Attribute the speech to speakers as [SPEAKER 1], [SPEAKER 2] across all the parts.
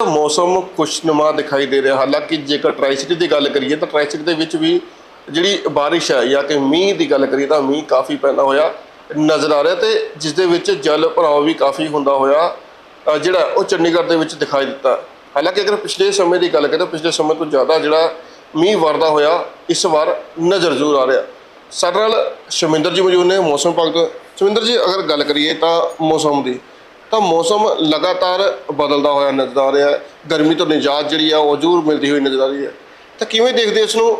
[SPEAKER 1] मौसम खुशनुमा दिखाई दे रहा। हालांकि जेकर ट्राई सिटी की गल करिए तो ट्राई सिटी के भी जी बारिश है या कि मीह की गल करिए तो मीह काफ़ी पैदा होया नज़र आ रहा, तो जिसदे विच जल भराव भी काफ़ी होंदा होया जिहड़ा वो चंडीगढ़ दे विच दिखाई दिता। हालांकि अगर पिछले समय की गल करें तो पिछले समय तो ज़्यादा जिहड़ा मीह वरदा होया इस बार नज़र जरूर आ रहा। साडे नाल शमिंदर जी मौजूद ने मौसम विभाग तो। शमिंदर जी अगर गल करिए तो मौसम की, तो मौसम लगातार बदलता हुआ नज़र आ रहा है, गर्मी तो निजात जी है वो जरूर मिलती हुई नज़र आ रही है, तो किवें देखते इसनूं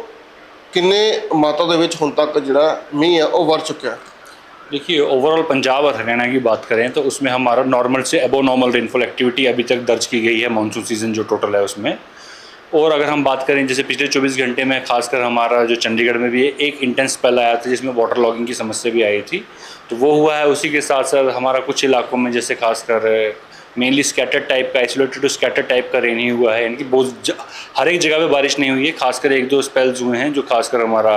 [SPEAKER 1] किन्ने मात्रा दे विच हुण तक जिहड़ा मीह है वो वर चुका है?
[SPEAKER 2] देखिए, ओवरऑल पंजाब और हरियाणा की बात करें तो उसमें हमारा नॉर्मल से अबो नॉर्मल रेनफॉल एक्टिविटी अभी तक दर्ज की गई है मानसून सीज़न जो टोटल है उसमें। और अगर हम बात करें जैसे पिछले 24 घंटे में खासकर हमारा जो चंडीगढ़ में भी एक इंटेंस स्पेल आया था जिसमें वाटर लॉगिंग की समस्या भी आई थी, तो वो हुआ है। उसी के साथ साथ हमारा कुछ इलाकों में जैसे खासकर मेनली स्कैटर टाइप का, आइसोलेटेड टू स्कैटर टाइप का रेन ही हुआ है, यानी कि हर एक जगह पे बारिश नहीं हुई है। खासकर एक दो स्पेल्स हुए हैं जो खासकर हमारा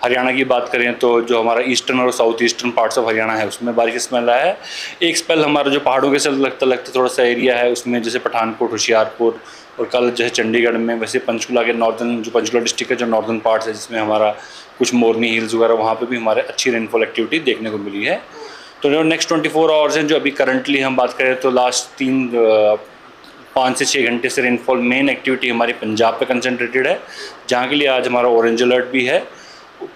[SPEAKER 2] हरियाणा की बात करें तो जो हमारा ईस्टर्न और south eastern parts of Haryana है उसमें बारिश का स्मेल आया है। एक स्पेल हमारा जो पहाड़ों के साथ लगता थोड़ा सा एरिया है उसमें, जैसे पठानकोट, होशियारपुर और कल जैसे चंडीगढ़ में, वैसे पंचकुला के नॉर्दर्न जो पंचकुला डिस्ट्रिक्ट है जो नॉर्दर्न पार्ट्स है जिसमें हमारा कुछ मोरनी हिल्स वगैरह, वहाँ पे भी हमारे अच्छी रेनफॉल एक्टिविटी देखने को मिली है। तो जो नेक्स्ट 24 आवर्स हैं जो अभी करंटली हम बात करें तो लास्ट 5 से 6 घंटे से रेनफॉल मेन एक्टिविटी हमारी पंजाब पे कंसंट्रेटेड है, जहाँ के लिए आज हमारा ऑरेंज अलर्ट भी है।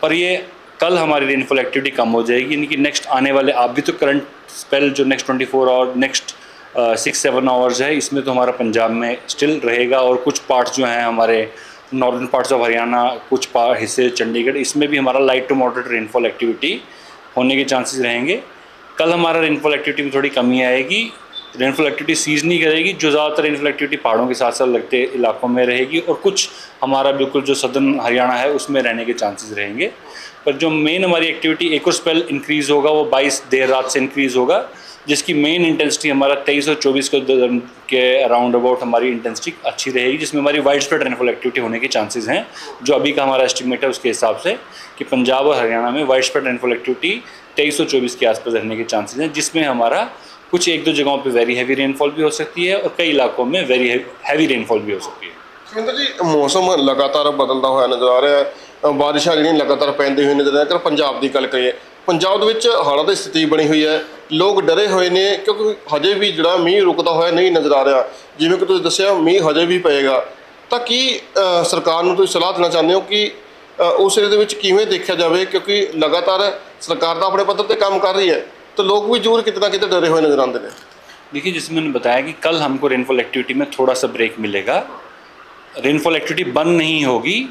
[SPEAKER 2] पर ये कल हमारी रेनफॉल एक्टिविटी कम हो जाएगी, यानी कि नेक्स्ट आने वाले आप भी तो करंट स्पेल जो नेक्स्ट 24 आवर नेक्स्ट 6-7 आवर्स है इसमें तो हमारा पंजाब में स्टिल रहेगा। और कुछ पार्ट्स जो हैं हमारे नॉर्दर्न पार्ट्स ऑफ हरियाणा, कुछ हिस्से चंडीगढ़, इसमें भी हमारा light to moderate rainfall activity होने के चांसेस रहेंगे। कल हमारा रेनफॉल एक्टिविटी में थोड़ी कमी आएगी। रेनफॉल एक्टिविटी सीज नहीं करेगी, जो ज़्यादातर रेनफॉल एक्टिविटी पहाड़ों के साथ साथ लगते इलाकों में रहेगी और कुछ हमारा बिल्कुल जो सदर्न हरियाणा है उसमें रहने के चांसेस रहेंगे। पर जो मेन हमारी एक्टिविटी एक और स्पेल इंक्रीज़ होगा वो 22 देर रात से इंक्रीज़ होगा, जिसकी मेन इंटेंसिटी हमारा 23 और 24 के अराउंड अबाउट हमारी इंटेंसिटी अच्छी रहेगी, जिसमें हमारी वाइड स्प्रेड रेनफॉल एक्टिविटी होने के चांसेस हैं। जो अभी का हमारा एस्टिमेट है उसके हिसाब से कि पंजाब और हरियाणा में वाइड स्प्रेड रेनफॉल एक्टिविटी 23 और 24 के आसपास रहने के चांसेस हैं, जिसमें हमारा कुछ एक दो जगहों पे वेरी हैवी रेनफॉल भी हो सकती है और कई इलाकों में वेरी हैवी रेनफॉल भी हो सकती है।
[SPEAKER 1] सुमिंदर जी मौसम लगातार बदलता हुआ नज़र आ रहा है, बारिशां जिहड़ियां लगातार पैंदी हुई नज़र आ रही। अगर पंजाब की गल करिए, पंजाब दे विच हालात की स्थिति बनी हुई है, लोग डरे हुए ने क्योंकि हजे भी जिहड़ा मीह रुकदा होया नहीं नज़र आ रहा। जिवें कि तुसीं दस्सिया मीह हजे भी पएगा, तो की सरकार नूं तुसीं सलाह देना चाहते हो कि उस एरिए दे विच किवें देखा जाए, क्योंकि लगातार सरकार तो अपने पद्धर पर काम कर रही है तो लोग भी जरूर कितना कितने डरे हुए नजर आते हैं।
[SPEAKER 2] देखिए, जैसे मैंने बताया कि कल हमको रेनफॉल एक्टिविटी में थोड़ा सा ब्रेक मिलेगा। रेनफॉल एक्टिविटी बंद नहीं होगी,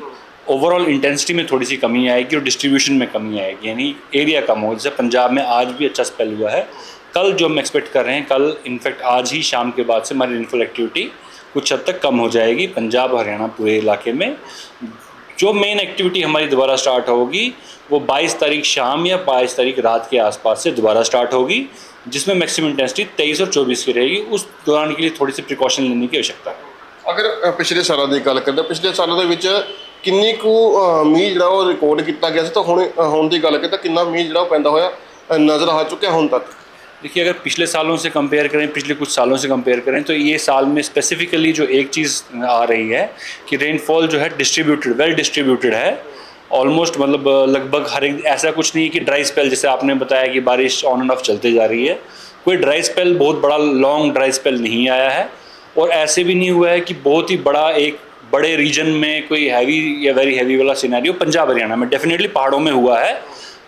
[SPEAKER 2] ओवरऑल इंटेंसिटी में थोड़ी सी कमी आएगी और डिस्ट्रीब्यूशन में कमी आएगी, यानी एरिया कम होगा। जैसे पंजाब में आज भी अच्छा स्पेल हुआ है, कल जो हम एक्सपेक्ट कर रहे हैं, कल इनफैक्ट आज ही शाम के बाद से हमारी रेनफॉल एक्टिविटी कुछ हद तक कम हो जाएगी पंजाब हरियाणा पूरे इलाके में। जो मेन एक्टिविटी हमारी दोबारा स्टार्ट होगी वो 22 तारीख शाम या 22 तारीख रात के आसपास से दोबारा स्टार्ट होगी, जिसमें मैक्सिमम इंटेंसिटी 23 और 24 की रहेगी। उस दौरान के लिए थोड़ी सी प्रिकॉशन लेने की आवश्यकता है।
[SPEAKER 1] अगर पिछले सालों की गल करें, पिछले सालों के विच किन्नी कु मीह जिहड़ा वो रिकॉर्ड किया गया, तो हुण दी गल करें तो कितना मीह जिहड़ा पैदा होया नज़र आ चुका हुण तक?
[SPEAKER 2] देखिए, अगर पिछले सालों से कंपेयर करें, पिछले कुछ सालों से कंपेयर करें तो ये साल में स्पेसिफिकली जो एक चीज़ आ रही है कि रेनफॉल जो है डिस्ट्रीब्यूटेड, वेल डिस्ट्रीब्यूटेड है ऑलमोस्ट। मतलब लगभग हर एक, ऐसा कुछ नहीं है कि ड्राई स्पेल जैसे आपने बताया कि बारिश ऑन एंड ऑफ चलते जा रही है। कोई ड्राई स्पेल, बहुत बड़ा लॉन्ग ड्राई स्पेल नहीं आया है और ऐसे भी नहीं हुआ है कि बहुत ही बड़ा एक बड़े रीजन में कोई हैवी या वेरी हैवी वाला सिनेरियो पंजाब हरियाणा में। डेफिनेटली पहाड़ों में हुआ है,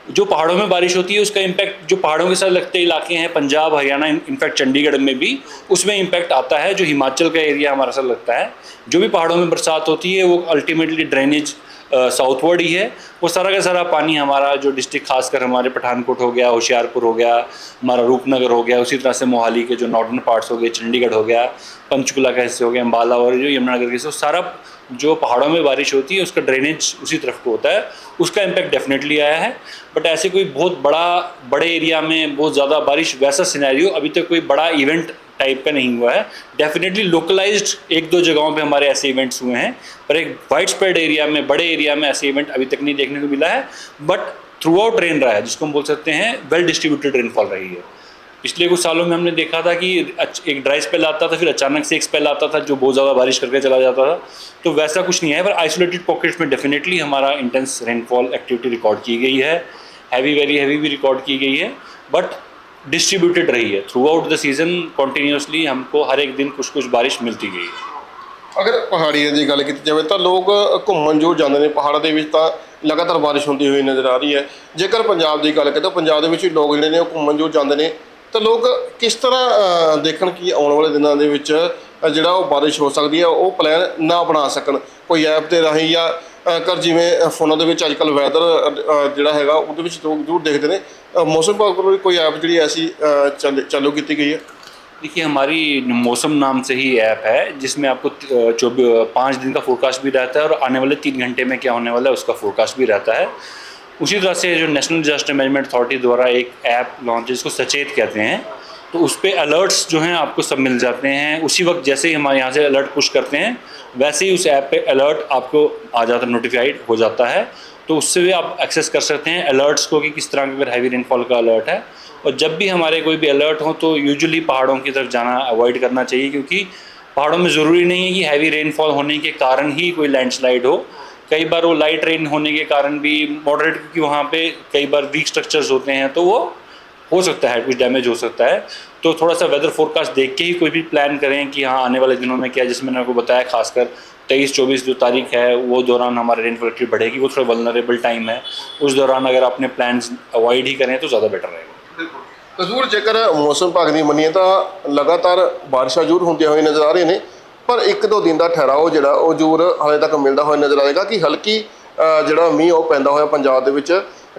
[SPEAKER 2] जो पहाड़ों में बारिश होती है उसका इम्पैक्ट जो पहाड़ों के साथ लगते इलाके हैं पंजाब हरियाणा, इनफैक्ट चंडीगढ़ में भी उसमें इम्पैक्ट आता है। जो हिमाचल का एरिया हमारा साथ लगता है, जो भी पहाड़ों में बरसात होती है वो अल्टीमेटली ड्रेनेज साउथवर्ड ही है। वो सारा का सारा पानी हमारा जो डिस्ट्रिक्ट, खासकर हमारे पठानकोट हो गया, होशियारपुर हो गया, हमारा रूपनगर हो गया, उसी तरह से मोहाली के जो नॉर्दर्न पार्ट्स हो गए, चंडीगढ़ हो गया, पंचकुला का हिस्से हो गया, अम्बाला और जो यमुनानगर के हिस्से, सारा जो पहाड़ों में बारिश होती है उसका ड्रेनेज उसी तरफ को होता है, उसका इम्पैक्ट डेफिनेटली आया है। बट ऐसे कोई बहुत बड़े एरिया में बहुत ज़्यादा बारिश, वैसा सिनेरियो अभी तक कोई बड़ा इवेंट टाइप का नहीं हुआ है। डेफिनेटली लोकलाइज्ड एक दो जगहों पे हमारे ऐसे इवेंट्स हुए हैं, पर एक वाइड स्प्रेड एरिया में, बड़े एरिया में ऐसे इवेंट अभी तक नहीं देखने को मिला है। बट थ्रू आउट रेन रहा है, जिसको हम बोल सकते हैं वेल डिस्ट्रीब्यूटेड रेनफॉल रही है। पिछले कुछ सालों में हमने देखा था कि एक ड्राई स्पेल आता था, फिर अचानक से एक स्पेल आता था जो बहुत ज़्यादा बारिश करके चला जाता था। तो वैसा कुछ नहीं है, पर आइसोलेटेड पॉकेट्स में डेफिनेटली हमारा इंटेंस रेनफॉल एक्टिविटी रिकॉर्ड की गई है, हैवी वेरी हैवी भी रिकॉर्ड की गई है, बट डिस्ट्रीब्यूटेड रही है through out the season. Continuously हमको हर एक दिन कुछ कुछ बारिश मिलती गई है।
[SPEAKER 1] ਅਗਰ ਪਹਾੜੀਆਂ ਦੀ ਗੱਲ ਕੀਤੀ ਜਾਵੇ ਤਾਂ ਲੋਕ ਘੁੰਮਣ ਜੋ ਜਾਂਦੇ ਨੇ ਪਹਾੜਾਂ ਦੇ ਵਿੱਚ ਤਾਂ ਲਗਾਤਾਰ ਬਾਰਿਸ਼ ਹੁੰਦੀ ਹੋਈ ਨਜ਼ਰ ਆ ਰਹੀ ਹੈ। ਜੇਕਰ ਪੰਜਾਬ ਦੀ ਗੱਲ ਕਰੀਏ ਤਾਂ ਪੰਜਾਬ ਦੇ ਵਿੱਚ ਲੋਕ ਜਿਹੜੇ ਨੇ ਉਹ ਘੁੰਮਣ ਜੋ ਜਾਂਦੇ ਨੇ ਤਾਂ ਲੋਕ ਕਿਸ ਤਰ੍ਹਾਂ ਦੇਖਣ ਕਿ ਆਉਣ ਵਾਲੇ ਦਿਨਾਂ ਦੇ ਵਿੱਚ ਜਿਹੜਾ ਉਹ ਬਾਰਿਸ਼ ਹੋ ਸਕਦੀ ਹੈ, ਉਹ ਪਲਾਨ ਨਾ ਬਣਾ ਸਕਣ ਕੋਈ ਐਪ ਦੇ ਰਾਹੀਂ ਜਾਂ ਕਰ ਜਿਵੇਂ ਫੋਨਾਂ ਦੇ ਵਿੱਚ ਅੱਜ ਕੱਲ੍ਹ ਵੈਦਰ ਜਿਹੜਾ ਹੈਗਾ ਉਹਦੇ ਵਿੱਚ ਲੋਕ ਜ਼ਰੂਰ ਦੇਖਦੇ ਨੇ। ਮੌਸਮ ਵਿਭਾਗ ਵੱਲੋਂ ਕੋਈ ਐਪ ਜਿਹੜੀ ਐਸੀ ਚਾਲੂ ਕੀਤੀ ਗਈ ਹੈ?
[SPEAKER 2] देखिए, हमारी मौसम नाम से ही ऐप है जिसमें आपको 5 दिन का फोरकास्ट भी रहता है और आने वाले 3 घंटे में क्या होने वाला है उसका फोरकास्ट भी रहता है। उसी तरह से जो नेशनल डिजास्टर मैनेजमेंट अथॉरिटी द्वारा एक ऐप लॉन्च है जिसको सचेत कहते हैं, तो उस पर अलर्ट्स जो हैं आपको सब मिल जाते हैं। उसी वक्त जैसे ही हमारे यहाँ से अलर्ट पुश करते हैं वैसे ही उस ऐप पे अलर्ट आपको आ जाता है, नोटिफाइड हो जाता है। तो उससे भी आप एक्सेस कर सकते हैं अलर्ट्स को कि किस तरह का अगर हैवी रेनफॉल का अलर्ट है। और जब भी हमारे कोई भी अलर्ट हो तो यूजुअली पहाड़ों की तरफ जाना अवॉइड करना चाहिए, क्योंकि पहाड़ों में ज़रूरी नहीं है कि हैवी रेनफॉल होने के कारण ही कोई लैंडस्लाइड हो। कई बार वो लाइट रेन होने के कारण भी मॉडरेट, क्योंकि वहाँ पे कई बार वीक स्ट्रक्चर्स होते हैं तो वो हो सकता है कुछ डैमेज हो सकता है। तो थोड़ा सा वेदर फोरकास्ट देख के ही कोई भी प्लान करें कि हाँ आने वाले दिनों में क्या, जैसे मैंने आपको बताया खासकर 23-24 जो तारीख है वो दौरान हमारे रेनफॉल एक्टिविटी बढ़ेगी, वो थोड़ा वल्नरेबल टाइम है। उस दौरान अगर अपने प्लान्स अवॉइड ही करें तो ज़्यादा बेटर रहेगा।
[SPEAKER 1] ਤਾਂ ਜ਼ਰੂਰ ਜੇਕਰ ਮੌਸਮ ਵਿਭਾਗ ਦੀ ਮੰਨੀਏ ਤਾਂ ਲਗਾਤਾਰ ਬਾਰਿਸ਼ਾਂ ਜ਼ਰੂਰ ਹੁੰਦੀਆਂ ਹੋਈਆਂ ਨਜ਼ਰ ਆ ਰਹੀਆਂ ਨੇ, ਪਰ 1-2 ਦਿਨ ਦਾ ਠਹਿਰਾਓ ਜਿਹੜਾ ਉਹ ਜ਼ਰੂਰ ਹਾਲੇ ਤੱਕ ਮਿਲਦਾ ਹੋਇਆ ਨਜ਼ਰ ਆਏਗਾ ਕਿ ਹਲਕੀ ਜਿਹੜਾ ਮੀਂਹ ਉਹ ਪੈਂਦਾ ਹੋਇਆ ਪੰਜਾਬ ਦੇ ਵਿੱਚ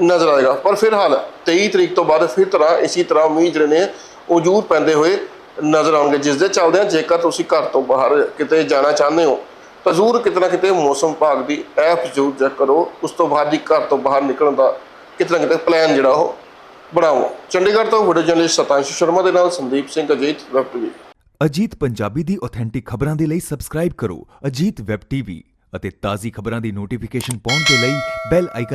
[SPEAKER 1] ਨਜ਼ਰ ਆਏਗਾ। ਪਰ ਫਿਲਹਾਲ 23 ਤਰੀਕ ਤੋਂ ਬਾਅਦ ਫਿਰ ਇਸੇ ਤਰ੍ਹਾਂ ਮੀਂਹ ਜਿਹੜੇ ਨੇ ਉਹ ਜ਼ਰੂਰ ਪੈਂਦੇ ਹੋਏ ਨਜ਼ਰ ਆਉਣਗੇ, ਜਿਸ ਦੇ ਚੱਲਦਿਆਂ ਜੇਕਰ ਤੁਸੀਂ ਘਰ ਤੋਂ ਬਾਹਰ ਕਿਤੇ ਜਾਣਾ ਚਾਹੁੰਦੇ ਹੋ ਤਾਂ ਜ਼ਰੂਰ ਕਿਤੇ ਨਾ ਕਿਤੇ ਮੌਸਮ ਵਿਭਾਗ ਦੀ ਐਪ ਜ਼ਰੂਰ ਚੈੱਕ ਕਰੋ। ਉਸ ਤੋਂ ਬਾਅਦ ਹੀ ਘਰ ਤੋਂ ਬਾਹਰ ਨਿਕਲਣ ਦਾ ਕਿਤੇ ਨਾ ਕਿਤੇ ਪਲਾਨ ਜਿਹੜਾ ਉਹ ਬਣਾਓ। ਚੰਡੀਗੜ੍ਹ ਤੋਂ ਵੀਡੀਓ ਜਰਨਲਿਸਟ ਸਤਾਂਸ਼ੂ ਸ਼ਰਮਾ ਦੇ ਨਾਲ ਸੰਦੀਪ ਸਿੰਘ, ਅਜੀਤ ਵੈਬ ਟੀਵੀ।
[SPEAKER 3] ਅਜੀਤ ਪੰਜਾਬੀ ਦੀ ਆਥੈਂਟਿਕ ਖਬਰਾਂ ਦੇ ਲਈ ਸਬਸਕ੍ਰਾਈਬ ਕਰੋ ਅਜੀਤ ਵੈਬ ਟੀਵੀ ਅਤੇ ਤਾਜ਼ੀ ਖਬਰਾਂ ਦੀ ਨੋਟੀਫਿਕੇਸ਼ਨ ਪਾਉਣ ਦੇ ਲਈ ਬੈਲ ਆਈਕਨ